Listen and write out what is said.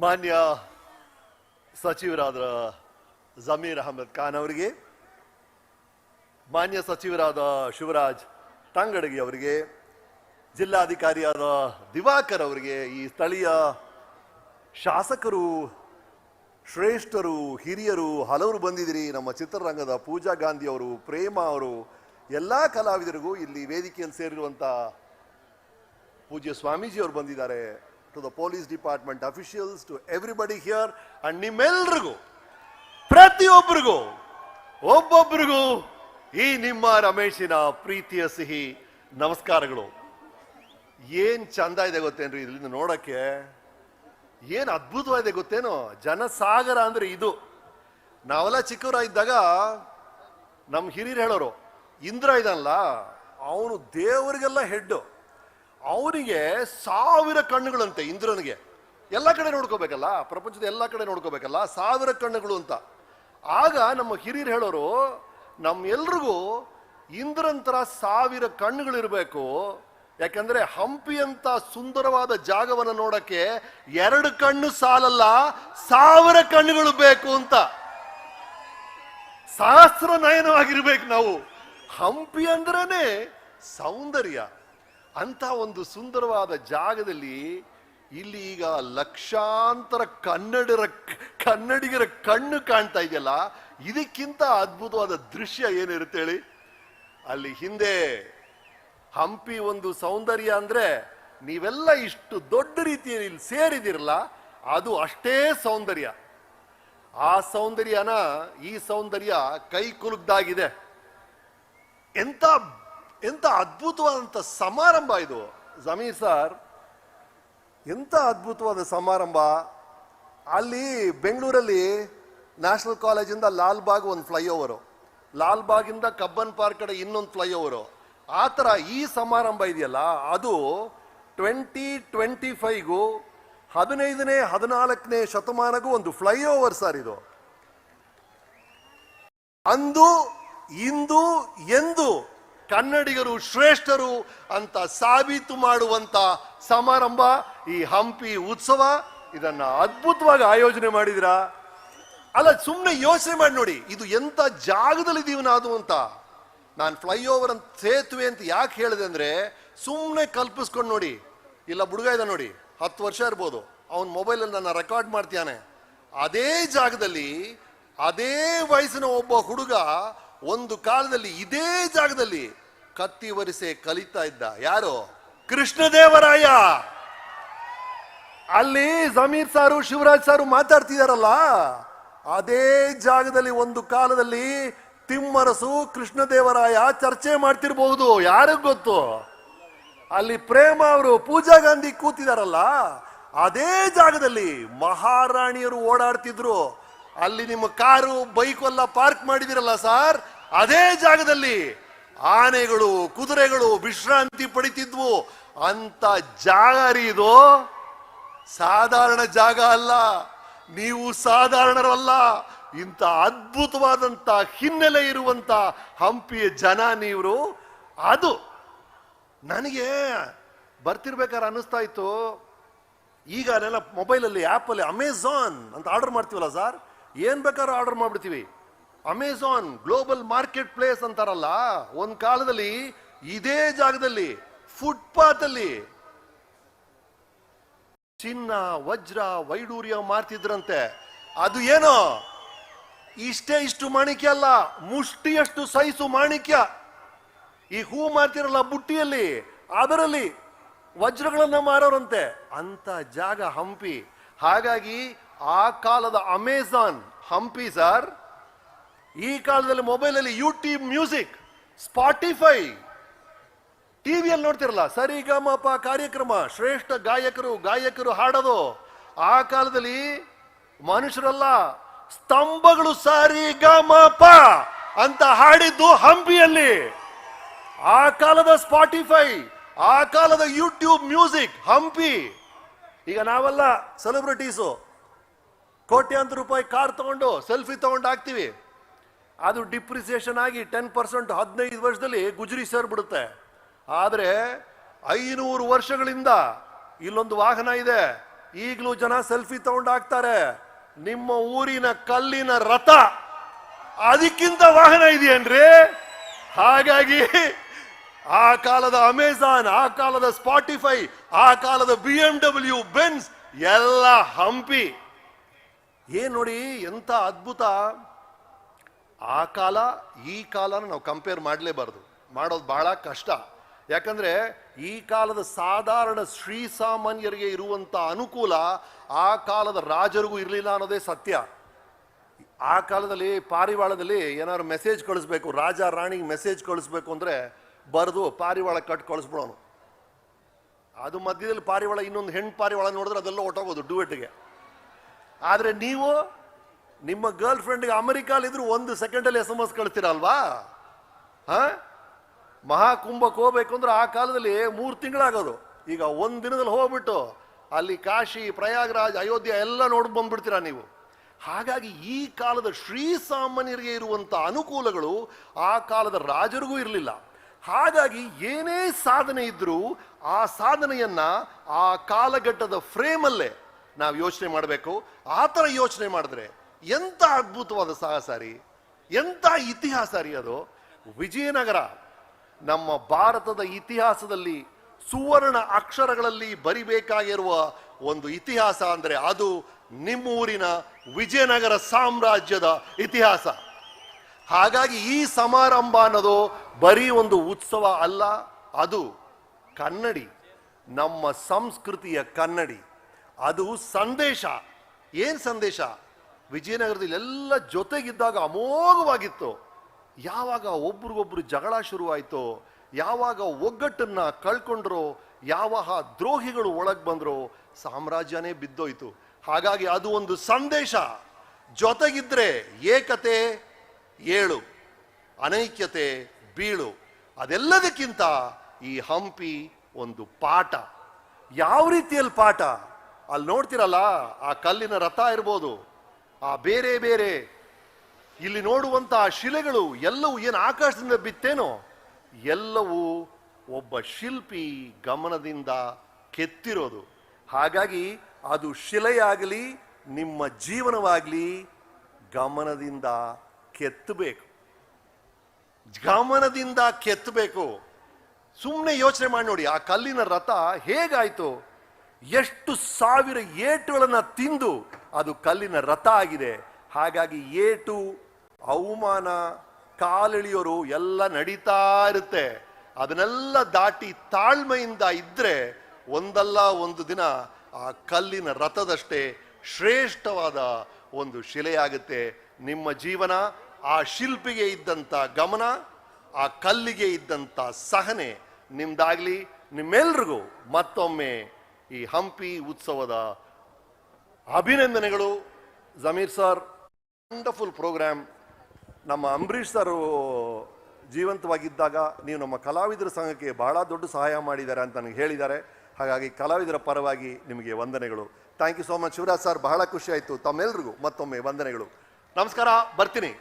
ಮಾನ್ಯ ಸಚಿವರಾದ ಜಮೀರ್ ಅಹಮದ್ ಖಾನ್ ಅವರಿಗೆ, ಮಾನ್ಯ ಸಚಿವರಾದ ಶಿವರಾಜ್ ತಂಗಡಗಿ ಅವರಿಗೆ, ಜಿಲ್ಲಾಧಿಕಾರಿಯಾದ ದಿವಾಕರ್ ಅವರಿಗೆ, ಈ ಸ್ಥಳೀಯ ಶಾಸಕರು, ಶ್ರೇಷ್ಠರು, ಹಿರಿಯರು ಹಲವರು ಬಂದಿದ್ದೀರಿ. ನಮ್ಮ ಚಿತ್ರರಂಗದ ಪೂಜಾ ಗಾಂಧಿ ಅವರು, ಪ್ರೇಮ ಅವರು, ಎಲ್ಲ ಕಲಾವಿದರಿಗೂ, ಇಲ್ಲಿ ವೇದಿಕೆಯಲ್ಲಿ ಸೇರಿರುವಂಥ ಪೂಜ್ಯ ಸ್ವಾಮೀಜಿ ಅವರು ಬಂದಿದ್ದಾರೆ. To the police department officials, to everybody here, and ನಿಮ್ಮೆಲ್ರಿಗೂ, ಪ್ರತಿಯೊಬ್ಬರಿಗೂ, ಒಬ್ಬೊಬ್ಬರಿಗೂ ಈ ನಿಮ್ಮ ರಮೇಶಿನ ಪ್ರೀತಿಯ ಸಿಹಿ ನಮಸ್ಕಾರಗಳು. ಏನ್ ಚಂದ ಇದೆ ಗೊತ್ತೇನ್ರಿ ಇಲ್ಲಿಂದ ನೋಡಕ್ಕೆ, ಏನ್ ಅದ್ಭುತವಾಗಿದೆ ಗೊತ್ತೇನೋ. ಜನಸಾಗರ ಅಂದ್ರೆ ಇದು. ನಾವೆಲ್ಲ ಚಿಕ್ಕವರಾಗಿದ್ದಾಗ ನಮ್ಮ ಹಿರಿಯರು ಹೇಳೋರು, ಇಂದ್ರ ಇದಾನಲ್ಲ ಅವನು ದೇವರಿಗೆಲ್ಲ ಹೆಡ್, ಅವನಿಗೆ 1000 ಕಣ್ಣುಗಳಂತೆ ಇಂದ್ರನಿಗೆ. ಎಲ್ಲ ಕಡೆ ನೋಡ್ಕೋಬೇಕಲ್ಲ, ಪ್ರಪಂಚದ ಎಲ್ಲ ಕಡೆ ನೋಡ್ಕೋಬೇಕಲ್ಲ, 1000 ಕಣ್ಣುಗಳು ಅಂತ. ಆಗ ನಮ್ಮ ಹಿರಿಯರು ಹೇಳೋರು, ನಮ್ಮೆಲ್ರಿಗೂ ಇಂದ್ರನ್ ತರ 1000 ಕಣ್ಣುಗಳಿರ್ಬೇಕು. ಯಾಕಂದ್ರೆ ಹಂಪಿ ಅಂತ ಸುಂದರವಾದ ಜಾಗವನ್ನು ನೋಡಕ್ಕೆ 2 ಕಣ್ಣು ಸಾಲಲ್ಲ, 1000 ಕಣ್ಣುಗಳು ಬೇಕು ಅಂತ. ಸಹಸ್ರ ನಯನವಾಗಿರ್ಬೇಕು ನಾವು. ಹಂಪಿ ಅಂದ್ರೇನೆ ಸೌಂದರ್ಯ. ಅಂತ ಒಂದು ಸುಂದರವಾದ ಜಾಗದಲ್ಲಿ ಇಲ್ಲಿ ಈಗ ಲಕ್ಷಾಂತರ ಕನ್ನಡಿಗರ ಕಣ್ಣು ಕಾಣ್ತಾ ಇದೆಯಲ್ಲ, ಇದಕ್ಕಿಂತ ಅದ್ಭುತವಾದ ದೃಶ್ಯ ಏನಿರುತ್ತೆ ಹೇಳಿ. ಅಲ್ಲಿ ಹಿಂದೆ ಹಂಪಿ ಒಂದು ಸೌಂದರ್ಯ ಅಂದ್ರೆ ನೀವೆಲ್ಲ ಇಷ್ಟು ದೊಡ್ಡ ರೀತಿಯಲ್ಲಿ ಇಲ್ಲಿ ಸೇರಿದಿರಲ್ಲ, ಅದು ಅಷ್ಟೇ ಸೌಂದರ್ಯ. ಆ ಸೌಂದರ್ಯನ ಈ ಸೌಂದರ್ಯ ಕೈ ಕುಲುಕ್ದಾಗಿದೆ. ಎಂತ ಅದ್ಭುತವಾದಂಥ ಸಮಾರಂಭ ಇದು ಜಮೀರ್ ಸರ್, ಎಂತ ಅದ್ಭುತವಾದ ಸಮಾರಂಭ. ಅಲ್ಲಿ ಬೆಂಗಳೂರಲ್ಲಿ ನ್ಯಾಷನಲ್ ಕಾಲೇಜಿಂದ ಲಾಲ್ಬಾಗ್ ಒಂದು ಫ್ಲೈಓವರು, ಲಾಲ್ಬಾಗಿಂದ ಕಬ್ಬನ್ ಪಾರ್ಕ್ ಕಡೆ ಇನ್ನೊಂದು ಫ್ಲೈಓವರು. ಆ ಥರ ಈ ಸಮಾರಂಭ ಇದೆಯಲ್ಲ, ಅದು 2025ಗೂ 15ನೇ 14ನೇ ಶತಮಾನಗೂ ಒಂದು ಫ್ಲೈಓವರ್ ಸರ್ ಇದು. ಅಂದು ಇಂದು ಎಂದು ಕನ್ನಡಿಗರು ಶ್ರೇಷ್ಠರು ಅಂತ ಸಾಬೀತು ಮಾಡುವಂತ ಸಮಾರಂಭ ಈ ಹಂಪಿ ಉತ್ಸವ. ಇದನ್ನ ಅದ್ಭುತವಾಗಿ ಆಯೋಜನೆ ಮಾಡಿದಿರಾ. ಅಲ್ಲ, ಸುಮ್ಮನೆ ಯೋಚನೆ ಮಾಡಿ ನೋಡಿ, ಇದು ಎಂತ ಜಾಗದಲ್ಲಿದ್ದೀವಿ ನಾವು ಅಂತ. ನಾನು ಫ್ಲೈಓವರ್ ಅಂತ, ಸೇತುವೆ ಅಂತ ಯಾಕೆ ಹೇಳಿದೆ ಅಂದ್ರೆ, ಸುಮ್ಮನೆ ಕಲ್ಪಿಸ್ಕೊಂಡು ನೋಡಿ. ಇಲ್ಲ ಹುಡುಗ ಇದೆ ನೋಡಿ, 10 ವರ್ಷ ಇರ್ಬೋದು, ಅವನ ಮೊಬೈಲಲ್ಲಿ ನನ್ನ ರೆಕಾರ್ಡ್ ಮಾಡ್ತಾನೆ. ಅದೇ ಜಾಗದಲ್ಲಿ ಅದೇ ವಯಸ್ಸಿನ ಒಬ್ಬ ಹುಡುಗ ಒಂದು ಕಾಲದಲ್ಲಿ ಇದೇ ಜಾಗದಲ್ಲಿ ಕತ್ತಿ ವರಿಸೆ ಕಲಿತಾ ಇದ್ದ. ಯಾರು? ಕೃಷ್ಣದೇವರಾಯ. ಅಲ್ಲಿ ಜಮೀರ್ ಸಾರು, ಶಿವರಾಜ್ ಸಾರು ಮಾತಾಡ್ತಿದಾರಲ್ಲ, ಅದೇ ಜಾಗದಲ್ಲಿ ಒಂದು ಕಾಲದಲ್ಲಿ ತಿಮ್ಮರಸು, ಕೃಷ್ಣದೇವರಾಯ ಚರ್ಚೆ ಮಾಡ್ತಿರ್ಬಹುದು, ಯಾರಿಗ್ ಗೊತ್ತು. ಅಲ್ಲಿ ಪ್ರೇಮ ಅವರು, ಪೂಜಾ ಗಾಂಧಿ ಕೂತಿದಾರಲ್ಲ, ಅದೇ ಜಾಗದಲ್ಲಿ ಮಹಾರಾಣಿಯರು ಓಡಾಡ್ತಿದ್ರು. ಅಲ್ಲಿ ನಿಮ್ಮ ಕಾರು ಬೈಕ್ ಎಲ್ಲ ಪಾರ್ಕ್ ಮಾಡಿದಿರಲ್ಲ ಸರ್, ಅದೇ ಜಾಗದಲ್ಲಿ ಆನೆಗಳು, ಕುದುರೆಗಳು ವಿಶ್ರಾಂತಿ ಪಡಿತಿದ್ವು. ಅಂತ ಜಾಗ ರೀ ಇದು. ಸಾಧಾರಣ ಜಾಗ ಅಲ್ಲ, ನೀವು ಸಾಧಾರಣರಲ್ಲ. ಇಂಥ ಅದ್ಭುತವಾದಂತ ಹಿನ್ನೆಲೆ ಇರುವಂತ ಹಂಪಿಯ ಜನ ನೀವು. ಅದು ನನಗೆ ಬರ್ತಿರ್ಬೇಕಾದ್ರೆ ಅನ್ನಿಸ್ತಾ ಇತ್ತು, ಈಗ ಅದೆಲ್ಲ ಮೊಬೈಲಲ್ಲಿ ಆ್ಯಪಲ್ಲಿ ಅಮೆಝಾನ್ ಅಂತ ಆರ್ಡರ್ ಮಾಡ್ತೀವಲ್ಲ ಸರ್, ಏನ್ ಬೇಕಾದ್ರೂ ಆರ್ಡರ್ ಮಾಡ್ಬಿಡ್ತೀವಿ. ಅಮೆಝಾನ್ ಗ್ಲೋಬಲ್ ಮಾರ್ಕೆಟ್ ಪ್ಲೇಸ್ ಅಂತಾರಲ್ಲ, ಒಂದ್ ಕಾಲದಲ್ಲಿ ಇದೇ ಜಾಗದಲ್ಲಿ ಫುಟ್ಪಾತ್ ಅಲ್ಲಿ ಚಿನ್ನ, ವಜ್ರ, ವೈಡೂರ್ಯ ಮಾರ್ತಿದ್ರಂತೆ. ಅದು ಏನೋ ಇಷ್ಟು ಮಾಣಿಕ್ಯ ಅಲ್ಲ, ಮುಷ್ಟಿಯಷ್ಟು ಸೈಜು ಮಾಣಿಕ್ಯ. ಈ ಹೂ ಮಾರ್ತಿರಲ್ಲ ಬುಟ್ಟಿಯಲ್ಲಿ, ಅದರಲ್ಲಿ ವಜ್ರಗಳನ್ನ ಮಾರೋರಂತೆ. ಅಂತ ಜಾಗ ಹಂಪಿ. ಹಾಗಾಗಿ ಆ ಕಾಲದ ಅಮೆಝಾನ್ ಹಂಪಿ ಸರ್. ಈ ಕಾಲದಲ್ಲಿ ಮೊಬೈಲಲ್ಲಿ ಯೂಟ್ಯೂಬ್ ಮ್ಯೂಸಿಕ್, ಸ್ಪಾಟಿಫೈ, ಟಿವಿಯಲ್ಲಿ ನೋಡ್ತಿರಲ್ಲ ಸರಿಗಮಪ ಕಾರ್ಯಕ್ರಮ, ಶ್ರೇಷ್ಠ ಗಾಯಕರು ಹಾಡೋದು. ಆ ಕಾಲದಲ್ಲಿ ಮನುಷ್ಯರಲ್ಲ, ಸ್ತಂಭಗಳು ಸರಿಗಮಪ ಅಂತ ಹಾಡಿದ್ದು ಹಂಪಿಯಲ್ಲಿ. ಆ ಕಾಲದ ಸ್ಪಾಟಿಫೈ, ಆ ಕಾಲದ ಯೂಟ್ಯೂಬ್ ಮ್ಯೂಸಿಕ್ ಹಂಪಿ. ಈಗ ನಾವೆಲ್ಲ ಸೆಲೆಬ್ರಿಟೀಸು ಕೋಟ್ಯಾಂತರ ರೂಪಾಯಿ ಕಾರ್ ತಗೊಂಡು ಸೆಲ್ಫಿ ತಗೊಂಡು ಹಾಕ್ತಿವಿ. ಅದು ಡಿಪ್ರಿಸಿಯೇಷನ್ ಆಗಿ 10% 15 ವರ್ಷದಲ್ಲಿ ಗುಜರಿ ಸೇರ್ಬಿಡುತ್ತೆ. ಆದರೆ 500 ವರ್ಷಗಳಿಂದ ಇಲ್ಲೊಂದು ವಾಹನ ಇದೆ, ಈಗಲೂ ಜನ ಸೆಲ್ಫಿ ತಗೊಂಡು ಹಾಕ್ತಾರೆ. ನಿಮ್ಮ ಊರಿನ ಕಲ್ಲಿನ ರಥ ಅದಕ್ಕಿಂತ ವಾಹನ ಇದೆಯೇನ್ರಿ? ಹಾಗಾಗಿ ಆ ಕಾಲದ ಅಮೆಜಾನ್, ಆ ಕಾಲದ ಸ್ಪಾಟಿಫೈ, ಆ ಕಾಲದ BMW, ಬೆನ್ಸ್ ಎಲ್ಲ ಹಂಪಿ. ಏನ್ ನೋಡಿ ಎಂತ ಅದ್ಭುತ. ಆ ಕಾಲ ಈ ಕಾಲನ ನಾವು ಕಂಪೇರ್ ಮಾಡಲೇಬಾರ್ದು, ಮಾಡೋದು ಬಹಳ ಕಷ್ಟ. ಯಾಕಂದ್ರೆ ಈ ಕಾಲದ ಸಾಧಾರಣ ಶ್ರೀಸಾಮಾನ್ಯರಿಗೆ ಇರುವಂತ ಅನುಕೂಲ ಆ ಕಾಲದ ರಾಜರಿಗೂ ಇರಲಿಲ್ಲ ಅನ್ನೋದೇ ಸತ್ಯ. ಆ ಕಾಲದಲ್ಲಿ ಪಾರಿವಾಳದಲ್ಲಿ ಏನಾದ್ರು ಮೆಸೇಜ್ ಕಳಿಸ್ಬೇಕು, ರಾಜ ರಾಣಿಗೆ ಮೆಸೇಜ್ ಕಳಿಸ್ಬೇಕು ಅಂದ್ರೆ ಬರೆದು ಪಾರಿವಾಳ ಕಟ್ ಕಳಿಸ್ಬಿಡೋನು. ಅದು ಮಧ್ಯದಲ್ಲಿ ಪಾರಿವಾಳ ಇನ್ನೊಂದು ಹೆಣ್ಣು ಪಾರಿವಾಳ ನೋಡಿದ್ರೆ ಅದೆಲ್ಲ ಹೊಟ್ಟೋಗೋದು ಡುವೆಟ್ಗೆ. ಆದ್ರೆ ನೀವು ನಿಮ್ಮ ಗರ್ಲ್ ಫ್ರೆಂಡ್ಗೆ ಅಮೆರಿಕಾಲಿದ್ರು 1 ಸೆಕೆಂಡಲ್ಲಿ SMS ಕಳಿಸ್ತೀರಲ್ವಾ? ಮಹಾಕುಂಭಕ್ಕೆ ಹೋಗ್ಬೇಕು ಅಂದ್ರೆ ಆ ಕಾಲದಲ್ಲಿ 3 ತಿಂಗಳಾಗೋದು. ಈಗ 1 ದಿನದಲ್ಲಿ ಹೋಗ್ಬಿಟ್ಟು ಅಲ್ಲಿ ಕಾಶಿ, ಪ್ರಯಾಗ್ರಾಜ್, ಅಯೋಧ್ಯ ಎಲ್ಲ ನೋಡಿ ಬಂದ್ಬಿಡ್ತೀರಾ ನೀವು. ಹಾಗಾಗಿ ಈ ಕಾಲದ ಶ್ರೀಸಾಮಾನ್ಯರಿಗೆ ಇರುವಂತ ಅನುಕೂಲಗಳು ಆ ಕಾಲದ ರಾಜರಿಗೂ ಇರಲಿಲ್ಲ. ಹಾಗಾಗಿ ಏನೇ ಸಾಧನೆ ಇದ್ರೂ ಆ ಸಾಧನೆಯನ್ನ ಆ ಕಾಲಘಟ್ಟದ ಫ್ರೇಮಲ್ಲೇ ನಾವು ಯೋಚನೆ ಮಾಡಬೇಕು. ಆ ಥರ ಯೋಚನೆ ಮಾಡಿದ್ರೆ ಎಂಥ ಅದ್ಭುತವಾದ ಸಾಹಸ ರೀ, ಎಂಥ ಇತಿಹಾಸ ರೀ ಅದು. ವಿಜಯನಗರ ನಮ್ಮ ಭಾರತದ ಇತಿಹಾಸದಲ್ಲಿ ಸುವರ್ಣ ಅಕ್ಷರಗಳಲ್ಲಿ ಬರಿಬೇಕಾಗಿರುವ ಒಂದು ಇತಿಹಾಸ ಅಂದ್ರೆ ಅದು ನಿಮ್ಮೂರಿನ ವಿಜಯನಗರ ಸಾಮ್ರಾಜ್ಯದ ಇತಿಹಾಸ. ಹಾಗಾಗಿ ಈ ಸಮಾರಂಭ ಅನ್ನೋದು ಬರೀ ಒಂದು ಉತ್ಸವ ಅಲ್ಲ, ಅದು ಕನ್ನಡಿ, ನಮ್ಮ ಸಂಸ್ಕೃತಿಯ ಕನ್ನಡಿ. ಅದು ಸಂದೇಶ. ಏನ್ ಸಂದೇಶ? ವಿಜಯನಗರದಲ್ಲಿ ಎಲ್ಲ ಜೊತೆಗಿದ್ದಾಗ ಅಮೋಘವಾಗಿತ್ತು. ಯಾವಾಗ ಒಬ್ರಿಗೊಬ್ರು ಜಗಳ ಶುರುವಾಯಿತೋ, ಯಾವಾಗ ಒಗ್ಗಟ್ಟನ್ನ ಕಳ್ಕೊಂಡ್ರೋ, ಯಾವಾಗ ದ್ರೋಹಿಗಳು ಒಳಗ್ ಬಂದ್ರೋ ಸಾಮ್ರಾಜ್ಯನೇ ಬಿದ್ದೋಯ್ತು. ಹಾಗಾಗಿ ಅದು ಒಂದು ಸಂದೇಶ. ಜೊತೆಗಿದ್ರೆ ಏಕತೆ ಏಳು, ಅನೈಕ್ಯತೆ ಬೀಳು. ಅದೆಲ್ಲದಕ್ಕಿಂತ ಈ ಹಂಪಿ ಒಂದು ಪಾಠ. ಯಾವ ರೀತಿಯಲ್ಲಿ ಪಾಠ? ಅಲ್ಲಿ ನೋಡ್ತಿರಲ್ಲ, ಆ ಕಲ್ಲಿನ ರಥ ಇರ್ಬೋದು, ಆ ಬೇರೆ ಬೇರೆ ಇಲ್ಲಿ ನೋಡುವಂತ ಶಿಲೆಗಳು ಎಲ್ಲವೂ ಏನು ಆಕಾಶದಿಂದ ಬಿತ್ತೇನೋ, ಎಲ್ಲವೂ ಒಬ್ಬ ಶಿಲ್ಪಿ ಗಮನದಿಂದ ಕೆತ್ತಿರೋದು. ಹಾಗಾಗಿ ಅದು ಶಿಲೆಯಾಗಲಿ ನಿಮ್ಮ ಜೀವನವಾಗಲಿ ಗಮನದಿಂದ ಕೆತ್ತಬೇಕು, ಗಮನದಿಂದ ಕೆತ್ತಬೇಕು. ಸುಮ್ಮನೆ ಯೋಚನೆ ಮಾಡಿ ನೋಡಿ, ಆ ಕಲ್ಲಿನ ರಥ ಹೇಗಾಯ್ತು? ಎಷ್ಟು ಸಾವಿರ ಏಟುಗಳನ್ನ ತಿಂದು ಅದು ಕಲ್ಲಿನ ರಥ ಆಗಿದೆ. ಹಾಗಾಗಿ ಏಟು, ಅವಮಾನ, ಕಾಲೆಳೆಯೋರು ಎಲ್ಲ ನಡೀತಾ ಇರುತ್ತೆ. ಅದನ್ನೆಲ್ಲ ದಾಟಿ ತಾಳ್ಮೆಯಿಂದ ಇದ್ರೆ ಒಂದಲ್ಲ ಒಂದು ದಿನ ಆ ಕಲ್ಲಿನ ರಥದಷ್ಟೇ ಶ್ರೇಷ್ಠವಾದ ಒಂದು ಶಿಲೆಯಾಗುತ್ತೆ. ನಿಮ್ಮ ಜೀವನ ಆ ಶಿಲ್ಪಿಗೆ ಇದ್ದಂಥ ಗಮನ, ಆ ಕಲ್ಲಿಗೆ ಇದ್ದಂಥ ಸಹನೆ ನಿಮ್ದಾಗ್ಲಿ. ನಿಮ್ಮೆಲ್ರಿಗೂ ಮತ್ತೊಮ್ಮೆ ಈ ಹಂಪಿ ಉತ್ಸವದ ಅಭಿನಂದನೆಗಳು. Zameer sir, wonderful programme. ನಮ್ಮ ಅಂಬರೀಷ್ ಸರ್ ಜೀವಂತವಾಗಿದ್ದಾಗ ನೀವು ನಮ್ಮ ಕಲಾವಿದರ ಸಂಘಕ್ಕೆ ಬಹಳ ದೊಡ್ಡ ಸಹಾಯ ಮಾಡಿದ್ದಾರೆ ಅಂತ ನನಗೆ ಹೇಳಿದ್ದಾರೆ. ಹಾಗಾಗಿ ಕಲಾವಿದರ ಪರವಾಗಿ ನಿಮಗೆ ವಂದನೆಗಳು. Thank you so much Shivaraj sir, ಬಹಳ ಖುಷಿ ಆಯಿತು. ತಮ್ಮೆಲ್ರಿಗೂ ಮತ್ತೊಮ್ಮೆ ವಂದನೆಗಳು. ನಮಸ್ಕಾರ, ಬರ್ತೀನಿ.